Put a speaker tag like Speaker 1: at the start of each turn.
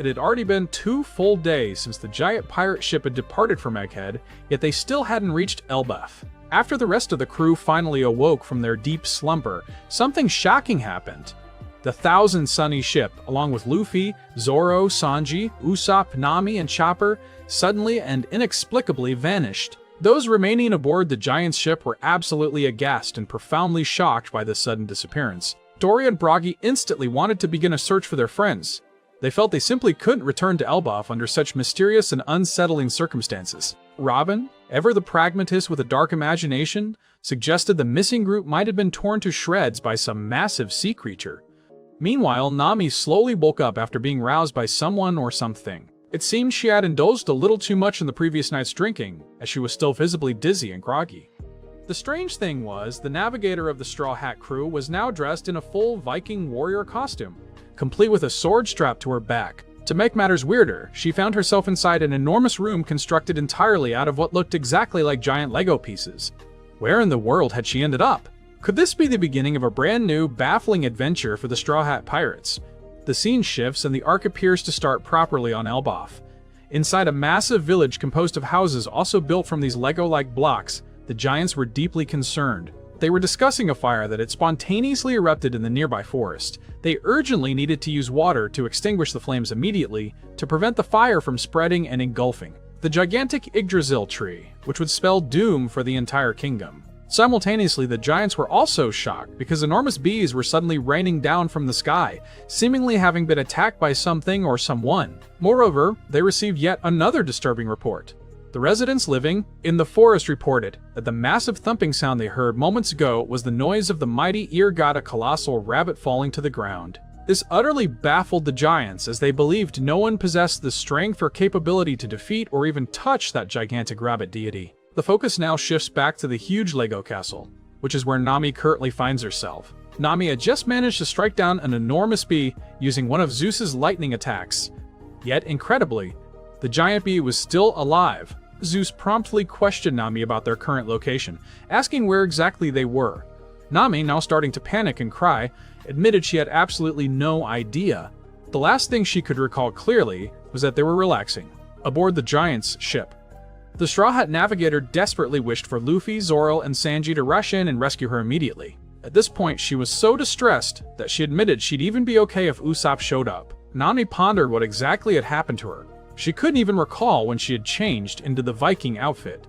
Speaker 1: It had already been 2 full days since the giant pirate ship had departed from Egghead, yet they still hadn't reached Elbaf. After the rest of the crew finally awoke from their deep slumber, something shocking happened. The Thousand Sunny ship, along with Luffy, Zoro, Sanji, Usopp, Nami, and Chopper, suddenly and inexplicably vanished. Those remaining aboard the giant ship were absolutely aghast and profoundly shocked by this sudden disappearance. Dory and Bragi instantly wanted to begin a search for their friends. They felt they simply couldn't return to Elbaf under such mysterious and unsettling circumstances. Robin, ever the pragmatist with a dark imagination, suggested the missing group might have been torn to shreds by some massive sea creature. Meanwhile, Nami slowly woke up after being roused by someone or something. It seemed she had indulged a little too much in the previous night's drinking, as she was still visibly dizzy and groggy. The strange thing was, the navigator of the Straw Hat crew was now dressed in a full Viking warrior costume, complete with a sword strapped to her back. To make matters weirder, she found herself inside an enormous room constructed entirely out of what looked exactly like giant Lego pieces. Where in the world had she ended up? Could this be the beginning of a brand new, baffling adventure for the Straw Hat Pirates? The scene shifts and the arc appears to start properly on Elbaf. Inside a massive village composed of houses also built from these Lego-like blocks, the giants were deeply concerned. They were discussing a fire that had spontaneously erupted in the nearby forest. They urgently needed to use water to extinguish the flames immediately to prevent the fire from spreading and engulfing the gigantic Yggdrasil tree, which would spell doom for the entire kingdom. Simultaneously, the giants were also shocked because enormous bees were suddenly raining down from the sky, seemingly having been attacked by something or someone. Moreover, they received yet another disturbing report. The residents living in the forest reported that the massive thumping sound they heard moments ago was the noise of the mighty Ear-God, a colossal rabbit falling to the ground. This utterly baffled the giants, as they believed no one possessed the strength or capability to defeat or even touch that gigantic rabbit deity. The focus now shifts back to the huge Lego castle, which is where Nami currently finds herself. Nami had just managed to strike down an enormous bee using one of Zeus's lightning attacks. Yet, incredibly, the giant bee was still alive. Zeus promptly questioned Nami about their current location, asking where exactly they were. Nami, now starting to panic and cry, admitted she had absolutely no idea. The last thing she could recall clearly was that they were relaxing aboard the giant's ship. The Straw Hat navigator desperately wished for Luffy, Zoro, and Sanji to rush in and rescue her immediately. At this point, she was so distressed that she admitted she'd even be okay if Usopp showed up. Nami pondered what exactly had happened to her. She couldn't even recall when she had changed into the Viking outfit.